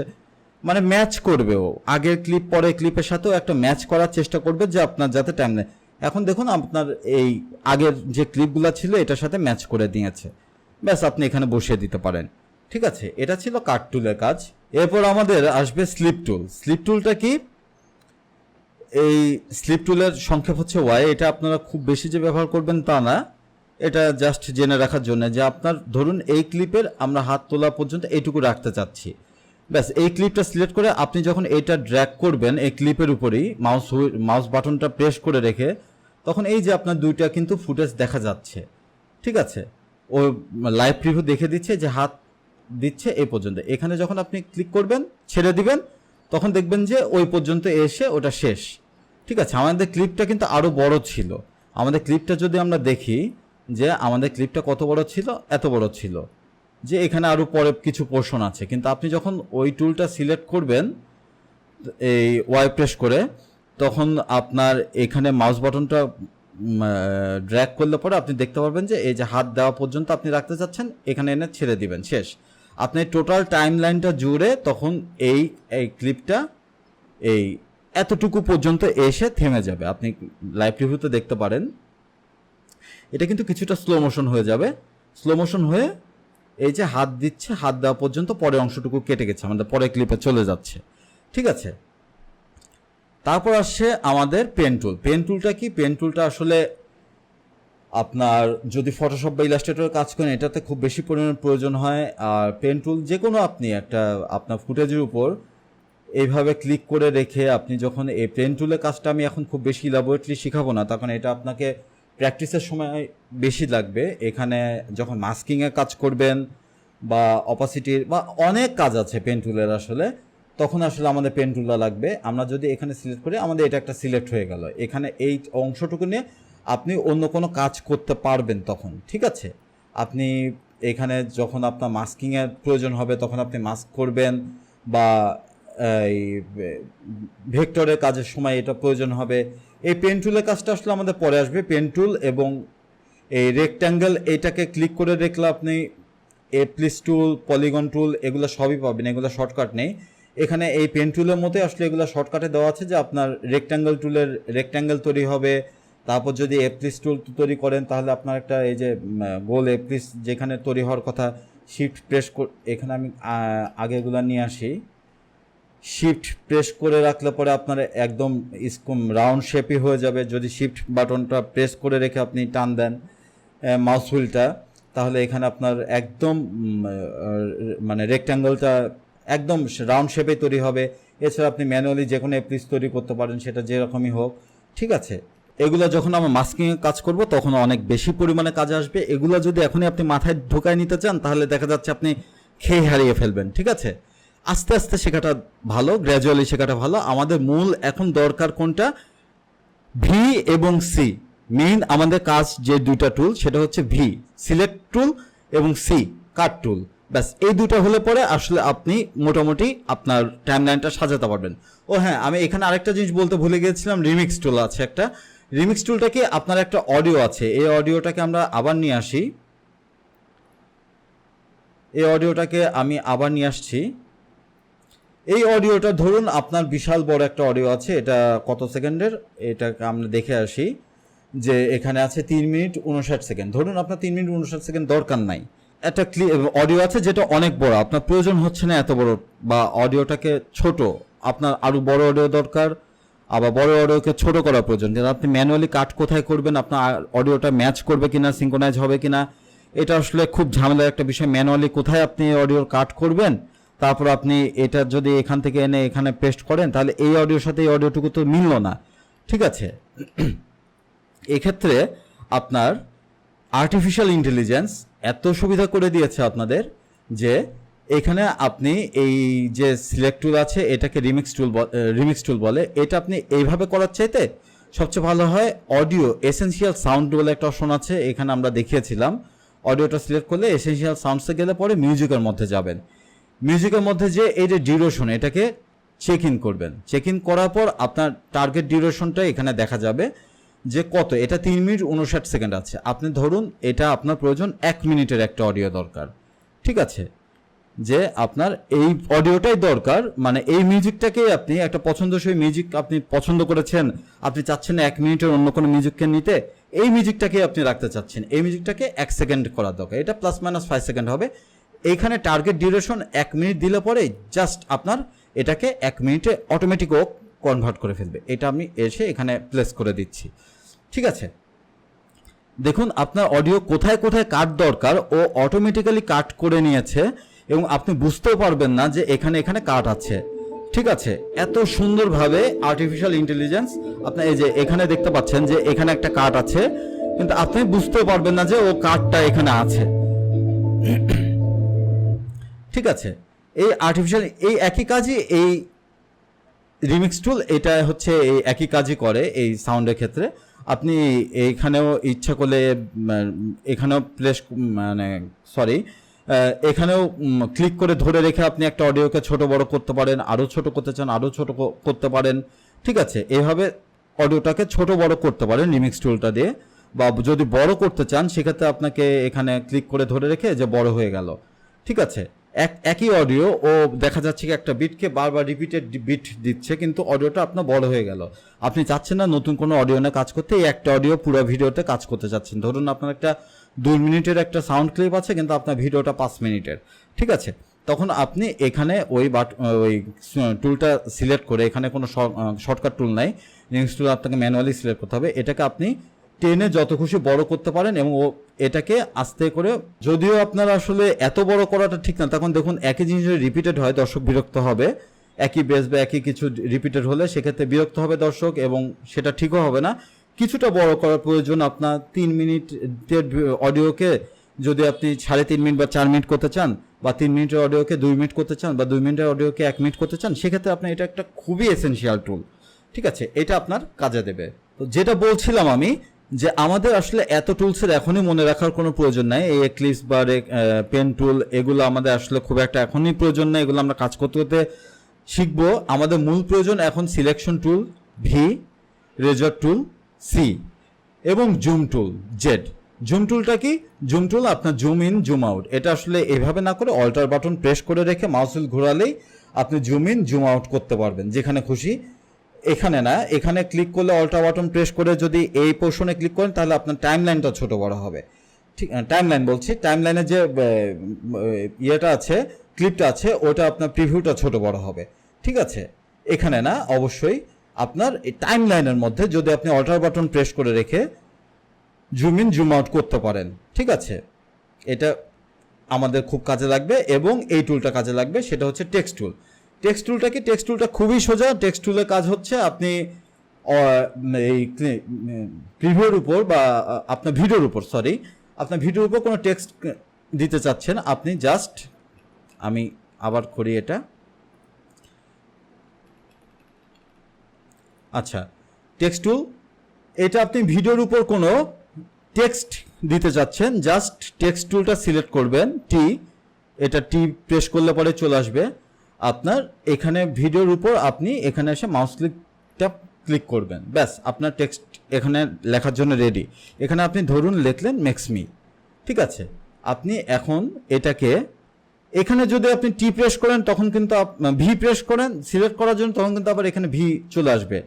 মানে ম্যাচ করবে ও আগের ক্লিপ পরের ক্লিপের সাথেও একটা ম্যাচ করার চেষ্টা করবে যে আপনার যাতে টাইম নেই। এখন দেখুন আপনার এই আগের যে ক্লিপগুলো ছিল এটার সাথে ম্যাচ করে দিয়েছে, ব্যাস আপনি এখানে বসিয়ে দিতে পারেন, ঠিক আছে। এটা ছিল কাট টুলের কাজ। এরপর আমাদের আসবে স্লিপ টুল। স্লিপ টুলটা কি, এই স্লিপ টুলের সংক্ষেপ হচ্ছে ওয়াই। এটা আপনারা খুব বেশি যে ব্যবহার করবেন তা না, এটা জাস্ট জেনে রাখার জন্য যে আপনার ধরুন এই ক্লিপের আমরা হাত তোলা পর্যন্ত এইটুকু রাখতে চাচ্ছি, ব্যাস এই ক্লিপটা সিলেক্ট করে আপনি যখন এইটা ড্র্যাগ করবেন এই ক্লিপের উপরেই মাউস বাটনটা প্রেস করে রেখে, তখন এই যে আপনার দুইটা কিন্তু ফুটেজ দেখা যাচ্ছে, ঠিক আছে। ও লাইভ প্রিভিউ দেখে দিচ্ছে যে হাত দিচ্ছে এই পর্যন্ত। এখানে যখন আপনি ক্লিক করবেন ছেড়ে দিবেন তখন দেখবেন যে ওই পর্যন্ত এসে ওটা শেষ, ঠিক আছে। আমাদের ক্লিপটা কিন্তু আরও বড় ছিল, আমাদের ক্লিপটা যদি আমরা দেখি যে আমাদের ক্লিপটা কত বড় ছিল, এত বড় ছিল, যে এখানে আরও পরে কিছু পোর্শন আছে। কিন্তু আপনি যখন ওই টুলটা সিলেক্ট করবেন এই ওয়াই প্রেস করে, তখন আপনার এখানে মাউস বাটনটা ড্র্যাগ করলে পরে আপনি দেখতে পারবেন যে এই যে হাত দেওয়া পর্যন্ত আপনি রাখতে চাচ্ছেন, এখানে এনে ছেড়ে দিবেন, শেষ। আপনি টোটাল টাইম লাইনটা জুড়ে তখন এই ক্লিপটা এই এতটুকু পর্যন্ত এসে থেমে যাবে। আপনি লাইভ রিভিউতে দেখতে পারেন এটা কিন্তু কিছুটা স্লো মোশন হয়ে যাবে, স্লো মোশন হয়ে এই যে হাত দিচ্ছে, হাত দেওয়া পর্যন্ত পরের অংশটুকু কেটে গেছে, আমাদের পরের ক্লিপে চলে যাচ্ছে, ঠিক আছে। তারপর আসছে আমাদের পেন টুল। পেন টুলটা কি, পেন টুলটা আসলে আপনার যদি ফটোশপ বা ইলাস্ট্রেটরের কাজ করেন এটাতে খুব বেশি পরিমাণে প্রয়োজন হয়। আর পেন টুল যে কোনো আপনি একটা আপনার ফুটেজের উপর এইভাবে ক্লিক করে রেখে আপনি যখন এই পেন টুলের কাজটা আমি এখন খুব বেশি ইলাবোরেটলি শেখাবো না, তখন এটা আপনাকে প্র্যাকটিসের সময় বেশি লাগবে। এখানে যখন মাস্কিংয়ের কাজ করবেন বা অপাসিটির বা অনেক কাজ আছে পেন টুলের আসলে, তখন আসলে আমাদের পেন টুলটা লাগবে। আমরা যদি এখানে সিলেক্ট করি আমাদের এটা একটা সিলেক্ট হয়ে গেল, এখানে এই অংশটুকু নিয়ে আপনি অন্য কোনো কাজ করতে পারবেন তখন, ঠিক আছে। আপনি এখানে যখন আপনার মাস্কিংয়ের প্রয়োজন হবে তখন আপনি মাস্ক করবেন, বা এই ভেক্টরের কাজের সময় এটা প্রয়োজন হবে। এই পেন টুলের কাজটা আসলে আমাদের পরে আসবে। পেন টুল এবং এই রেক্ট্যাঙ্গেল এইটাকে ক্লিক করে রেখলে আপনি এপ্লিস টুল, পলিগন টুল এগুলো সবই পাবেন, এগুলো শর্টকাট নেই এখানে। এই পেন টুলের মধ্যে আসলে এগুলো শর্টকাটে দেওয়া আছে যে আপনার রেক্ট্যাঙ্গেল টুলের রেক্ট্যাঙ্গেল তৈরি হবে। তারপর যদি এপ্লিস টুল তৈরি করেন তাহলে আপনার একটা এই যে গোল এপ্লিস যেখানে তৈরি হওয়ার কথা, শিফট প্রেস এখানে আমি আগে এগুলো নিয়ে আসি, শিফট প্রেস করে রাখলে পরে আপনার একদম রাউন্ড শেপই হয়ে যাবে। যদি শিফট বাটনটা প্রেস করে রেখে আপনি টান দেন মাউস হুইলটা, তাহলে এখানে আপনার একদম মানে রেক্ট্যাঙ্গেলটা একদম রাউন্ড শেপে তৈরি হবে। এছাড়া আপনি ম্যানুয়ালি যে কোনো অ্যাপ্লিস তৈরি করতে পারেন, সেটা যেরকমই হোক, ঠিক আছে। এগুলো যখন আমরা মাস্কিংয়ে কাজ করব তখন অনেক বেশি পরিমাণে কাজে আসবে। এগুলো যদি এখনই আপনি মাথায় ঢোকায় নিতে চান তাহলে দেখা যাচ্ছে আপনি খেয়ে হারিয়ে ফেলবেন, ঠিক আছে। আস্তে আস্তে শেখাটা ভালো, গ্র্যাজুয়ালি শেখাটা ভালো। আমাদের মূল এখন দরকার কোনটা, ভি এবং সি। মেইন আমাদের কাজ যে দুইটা টুল সেটা হচ্ছে ভি সিলেক্ট টুল এবং সি কাট টুল, ব্যাস এই দুটো হলে পরে আসলে আপনি মোটামুটি আপনার টাইমলাইনটা সাজাতে পারবেন। ও হ্যাঁ, আমি এখানে আরেকটা জিনিস বলতে ভুলে গিয়েছিলাম, রিমিক্স টুল আছে একটা। রিমিক্স টুলটা কি, আপনার একটা অডিও আছে, এই অডিওটাকে আমরা আবার নিয়ে আসি। এই অডিওটাকে আমি আবার নিয়ে আসছি। এই অডিওটা ধরুন আপনার বিশাল বড় একটা অডিও আছে, এটা কত সেকেন্ডের, এটাকে আমরা দেখে আসি যে এখানে আছে 3 মিনিট 59 সেকেন্ড। ধরুন আপনার 3 মিনিট 59 সেকেন্ড দরকার নাই, একটা অডিও আছে যেটা অনেক বড়, আপনার প্রয়োজন হচ্ছে না এত বড়, বা অডিওটাকে ছোট, আপনার আরও বড় অডিও দরকার, আবার বড় অডিওকে ছোট করার প্রয়োজন, যেন আপনি ম্যানুয়ালি কাট কোথায় করবেন, আপনার অডিওটা ম্যাচ করবে কিনা, সিঙ্ক্রোনাইজ হবে কিনা, এটা আসলে খুব ঝামেলার একটা বিষয়। ম্যানুয়ালি কোথায় আপনি অডিওর কাট করবেন, তারপর আপনি এটা যদি এখান থেকে এনে এখানে পেস্ট করেন, তাহলে এই অডিওর সাথে এই অডিওটুকু তো মিলল না। ঠিক আছে, এক্ষেত্রে আপনার আর্টিফিশিয়াল ইন্টেলিজেন্স এত সুবিধা করে দিয়েছে আপনাদের যে এখানে আপনি এই যে সিলেক্ট টুল আছে, এটাকে রিমিক্স টুল বলে, এটা আপনি এইভাবে করার চাইতে সবচেয়ে ভালো হয় অডিও এসেনশিয়াল সাউন্ড বলে একটা অপশন আছে, এখানে আমরা দেখিয়েছিলাম। অডিওটা সিলেক্ট করলে এসেনশিয়াল সাউন্ডসে গেলে পরে মিউজিকের মধ্যে যাবেন। মিউজিকের মধ্যে যে এই যে ডিউরেশন, এটাকে চেক ইন করবেন। চেক ইন করার পর আপনার টার্গেট ডিউরেশনটা এখানে দেখা যাবে যে কত, এটা 3 মিনিট 59 সেকেন্ড আছে। আপনি ধরুন এটা আপনার প্রয়োজন 1 মিনিটের একটা অডিও দরকার। ঠিক আছে, যে আপনার এই অডিওটাই দরকার, মানে এই মিউজিকটাকেই আপনি একটা পছন্দসই মিউজিক আপনি পছন্দ করেছেন, আপনি চাচ্ছেন না 1 মিনিটের অন্য কোনো মিউজিককে নিতে, এই মিউজিকটাকে আপনি রাখতে চাচ্ছেন, এই মিউজিকটাকে 1 সেকেন্ড করার দরকার, এটা ±5 সেকেন্ড হবে। এইখানে টার্গেট ডিউরেশন 1 মিনিট দিলে পরে জাস্ট আপনার এটাকে 1 মিনিটে অটোমেটিকও কনভার্ট করে ফেলবে। এটা আমি এসে এখানে প্লেস করে দিচ্ছি। ঠিক আছে, দেখুন আপনার অডিও কোথায় কোথায় কাট দরকার ও অটোমেটিক্যালি কাট করে নিয়েছে, এবং আপনি বুঝতেও পারবেন না যে এখানে এখানে কাট আছে। ঠিক আছে, এত সুন্দরভাবে আর্টিফিশিয়াল ইন্টেলিজেন্স, আপনার এই যে এখানে দেখতে পাচ্ছেন যে এখানে একটা কাট আছে, কিন্তু আপনি বুঝতেও পারবেন না যে ও কাটটা এখানে আছে। ঠিক আছে, এই আর্টিফিশিয়াল এই একই কাজই এই রিমিক্স টুল, এটা হচ্ছে এই একই কাজই করে এই সাউন্ডের ক্ষেত্রে। আপনি এইখানেও ইচ্ছা করলে এখানেও এখানেও ক্লিক করে ধরে রেখে আপনি একটা অডিওকে ছোট বড় করতে পারেন, আরও ছোট করতে চান আরও ছোট করতে পারেন। ঠিক আছে, এইভাবে অডিওটাকে ছোট বড় করতে পারেন রিমিক্স টুলটা দিয়ে, বা যদি বড় করতে চান সেক্ষেত্রে আপনাকে এখানে ক্লিক করে ধরে রেখে যে বড় হয়ে গেল। ঠিক আছে, একই অডিও ও দেখা যাচ্ছে কি একটা বিটকে বারবার রিপিটেড বিট দিচ্ছে, কিন্তু অডিওটা আপনার বড় হয়ে গেল। আপনি চাচ্ছেন না নতুন কোনো অডিও নিয়ে কাজ করতে, এই একটা অডিও পুরো ভিডিওতে কাজ করতে চাচ্ছেন। ধরুন আপনার একটা 2 মিনিটের একটা সাউন্ড ক্লিপ আছে, কিন্তু আপনার ভিডিওটা 5 মিনিটের। ঠিক আছে, তখন আপনি এখানে ওই টুলটা সিলেক্ট করে, এখানে কোনো শর্টকাট টুল নাই, রিমিক্স টুল আপনাকে ম্যানুয়ালি সিলেক্ট করতে হবে। এটাকে আপনি টেনে যত খুশি বড় করতে পারেন, এবং এটাকে আস্তে করে, যদিও আপনার আসলে এত বড় করাটা ঠিক না, তখন দেখুন একই জিনিস রিপিটেড হয় দর্শক বিরক্ত হবে, একই বেস বা একই কিছু রিপিটেড হলে সেক্ষেত্রে বিরক্ত হবে দর্শক, এবং সেটা ঠিকও হবে না। কিছুটা বড় করার প্রয়োজন আপনার। 3 মিনিটের অডিওকে যদি আপনি 3.5 মিনিট বা 4 মিনিট করতে চান, বা 3 মিনিটের অডিওকে 2 মিনিট করতে চান, বা 2 মিনিটের অডিওকে 1 মিনিট করতে চান, সেক্ষেত্রে আপনার এটা একটা খুবই এসেনশিয়াল টুল। ঠিক আছে, এটা আপনার কাজে দেবে। তো যেটা বলছিলাম আমি, যে আমাদের আসলে এত টুলসের এখনই মনে রাখার কোনো প্রয়োজন নাই। এই এক্লিপস বা পেন টুল, এগুলো আমাদের আসলে খুব একটা এখনই প্রয়োজন নাই, এগুলো আমরা কাজ করতে করতে শিখবো। আমাদের মূল প্রয়োজন এখন সিলেকশন টুল ভি, রেজর টুল সি, এবং জুম টুল জেড। জুম টুলটা কি? জুম টুল আপনার জুম ইন জুম আউট, এটা আসলে এভাবে না করে অল্টার বাটন প্রেস করে রেখে মাউস হুইল ঘোরালেই আপনি জুম ইন জুম আউট করতে পারবেন যেখানে খুশি। এখানে না, এখানে ক্লিক করলে অল্টার বাটন প্রেস করে যদি এই পোর্শনে ক্লিক করেন, তাহলে আপনার টাইম লাইনটা ছোট বড় হবে। ঠিক, টাইম লাইন বলছি, টাইম লাইনের যে ইয়েটা আছে, ক্লিপটা আছে, ওটা আপনার প্রিভিউটা ছোট বড় হবে। ঠিক আছে, এখানে না, অবশ্যই আপনার এই টাইম লাইনের মধ্যে যদি আপনি অল্টার বাটন প্রেস করে রেখে জুম ইন জুম আউট করতে পারেন। ঠিক আছে, এটা আমাদের খুব কাজে লাগবে, এবং এই টুলটা কাজে লাগবে, সেটা হচ্ছে টেক্সট টুল। টেক্সট টুলটা কি? টেক্সট টুলটা খুবই সোজা। টেক্সট টুলের কাজ হচ্ছে আপনি এই প্রিভিউর উপর বা আপনার ভিডিওর উপর, আপনার ভিডিওর উপর কোনো টেক্সট দিতে চাচ্ছেন, আপনি জাস্ট, আমি আবার করি এটা। আচ্ছা, টেক্সট টুল, এটা আপনি ভিডিওর উপর কোনো টেক্সট দিতে চাচ্ছেন, জাস্ট টেক্সট টুলটা সিলেক্ট করবেন, টি, এটা টি প্রেস করলে পরে চলে আসবে আপনার এখানে ভিডিওর উপর। আপনি এখানে এসে মাউস ক্লিকটা ক্লিক করবেন, ব্যাস আপনার টেক্সট এখানে লেখার জন্য রেডি। এখানে আপনি ধরুন লিখলেন মেক্স মি। ঠিক আছে, আপনি এখন এটাকে এখানে যদি আপনি টি প্রেস করেন তখন কিন্তু ভি প্রেস করেন সিলেক্ট করার জন্য, তখন কিন্তু আবার এখানে ভি চলে আসবে,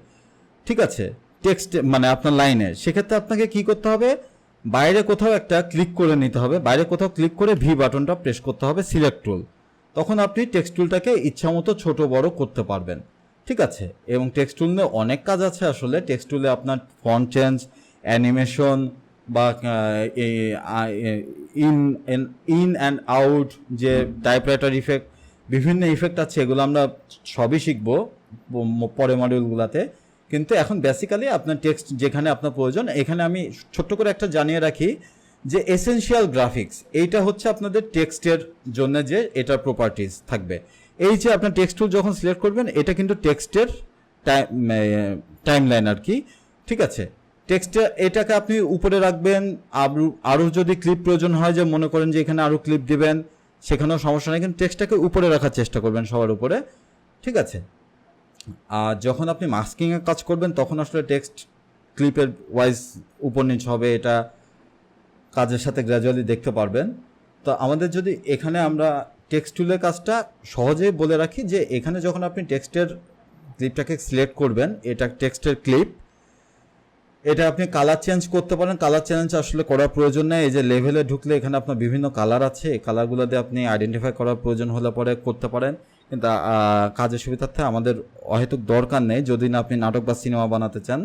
ঠিক আছে, টেক্সট মানে আপনার লাইনে। সেক্ষেত্রে আপনাকে কি করতে হবে, বাইরে কোথাও একটা ক্লিক করে নিতে হবে, বাইরে কোথাও ক্লিক করে ভি বাটনটা প্রেস করতে হবে, সিলেক্ট টুল। তখন আপনি টেক্সট টুলটাকে ইচ্ছামতো ছোট বড় করতে পারবেন, ঠিক আছে। এবং টেক্সট টুল নিয়ে অনেক কাজ আছে আসলে। টেক্সট টুলে আপনার ফন্ট চেঞ্জ, অ্যানিমেশন বা ইন অ্যান্ড আউট, যে টাইপরাইটার ইফেক্ট, বিভিন্ন ইফেক্ট আছে, এগুলো আমরা সবই শিখবো পরে মডিউলগুলোতে। কিন্তু এখন বেসিক্যালি আপনার টেক্সট যেখানে আপনার প্রয়োজন, এখানে আমি ছোট্ট করে একটা জানিয়ে রাখি যে এসেনশিয়াল গ্রাফিক্স এইটা হচ্ছে আপনাদের টেক্সটের জন্য যে এটার প্রপার্টিজ থাকবে। এই যে আপনার টেক্সট টুল যখন সিলেক্ট করবেন, এটা কিন্তু টেক্সটের টাইম লাইন আর কি, ঠিক আছে। টেক্সটে এটাকে আপনি উপরে রাখবেন, আরও যদি ক্লিপ প্রয়োজন হয়, যে মনে করেন যে এখানে আরও ক্লিপ দিবেন, সেখানেও সমস্যা নেই, কিন্তু টেক্সটটাকে উপরে রাখার চেষ্টা করবেন, সবার উপরে, ঠিক আছে। আর যখন আপনি মাস্কিংয়ের কাজ করবেন তখন আসলে টেক্সট ক্লিপের ওয়াইজ উপর নিচ হবে, এটা কাজের সাথে গ্র্যাজুয়ালি দেখতে পারবেন। তো আমাদের যদি এখানে আমরা টেক্সট টুলের কাজটা সহজেই বলে রাখি, যে এখানে যখন আপনি টেক্সটের ক্লিপটাকে সিলেক্ট করবেন, এটা টেক্সটের ক্লিপ, এটা আপনি কালার চেঞ্জ করতে পারেন। কালার চেঞ্জ আসলে করার প্রয়োজন নেই, এই যে লেভেলে ঢুকলে এখানে আপনার বিভিন্ন কালার আছে, এই কালারগুলো দিয়ে আপনি আইডেন্টিফাই করার প্রয়োজন হলে পরে করতে পারেন। কিন্তু কাজের সুবিধার্থে আমাদের অহেতুক দরকার নেই, যদি না আপনি নাটক বা সিনেমা বানাতে চান।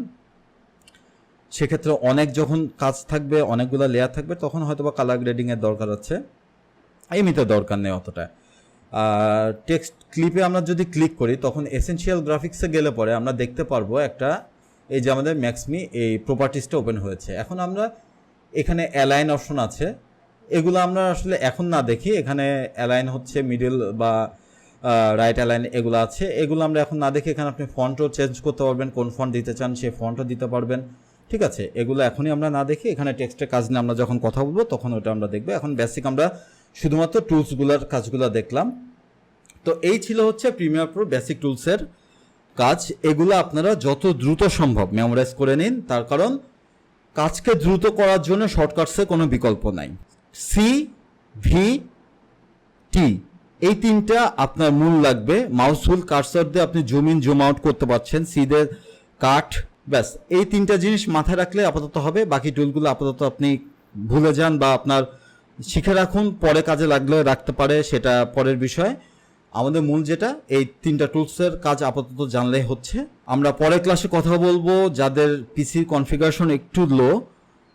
সেক্ষেত্রে অনেক যখন কাজ থাকবে, অনেকগুলো লেয়ার থাকবে, তখন হয়তো বা কালার গ্রেডিংয়ের দরকার আছে, এমনিতে দরকার নেই অতটা। টেক্সট ক্লিপে আমরা যদি ক্লিক করি, তখন এসেনশিয়াল গ্রাফিক্সে গেলে পরে আমরা দেখতে পারবো একটা, এই যে আমাদের ম্যাক্সমি এই প্রপার্টিসটা ওপেন হয়েছে। এখন আমরা এখানে অ্যালাইন অপশন আছে, এগুলো আমরা আসলে এখন না দেখি, এখানে অ্যালাইন হচ্ছে মিডল বা রাইট অ্যালাইন এগুলো আছে, এগুলো আমরা এখন না দেখি। এখানে আপনি ফন্টও চেঞ্জ করতে পারবেন, কোন ফন্ট দিতে চান সেই ফন্টও দিতে পারবেন, ঠিক আছে। এগুলো এখনই আমরা না দেখি, এখানে টেক্সটের কাজ নিয়ে আমরা যখন কথা বলবো তখন ওটা আমরা দেখবো। এখন বেসিক আমরা শুধুমাত্র টুলসগুলোর কাজগুলো দেখলাম। তো এই ছিল হচ্ছে প্রিমিয়ার প্রো বেসিক টুলসের কাজ। এগুলো আপনারা যত দ্রুত সম্ভব মেমোরাইজ করে নিন, তার কারণ কাজকে দ্রুত করার জন্য শর্টকাটসে কোনো বিকল্প নাই। সি, ভি, টি, এই তিনটা আপনার মূল লাগবে। মাউস হুইল কার্সর দিয়ে আপনি জুম ইন জুম আউট করতে পারছেন, সি দিয়ে কাট, ব্যাস এই তিনটা জিনিস মাথায় রাখলে আপাতত হবে। বাকি টুলগুলো আপাতত আপনি ভুলে যান বা আপনার শিখে রাখুন, পরে কাজে লাগলে রাখতে পারে, সেটা পরের বিষয়। আমাদের মূল যেটা, এই তিনটা টুলসের কাজ আপাতত জানলেই হচ্ছে। আমরা পরের ক্লাসে কথা বলবো যাদের পিসি কনফিগারেশন একটু লো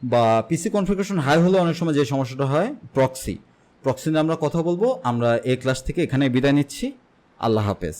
বা পিসি কনফিগারেশন হাই হলে অনেক সময় যে সমস্যাটা হয়, প্রক্সি নিয়ে আমরা কথা বলবো। আমরা এই ক্লাস থেকে এখানে বিদায় নিচ্ছি। আল্লাহ হাফেজ।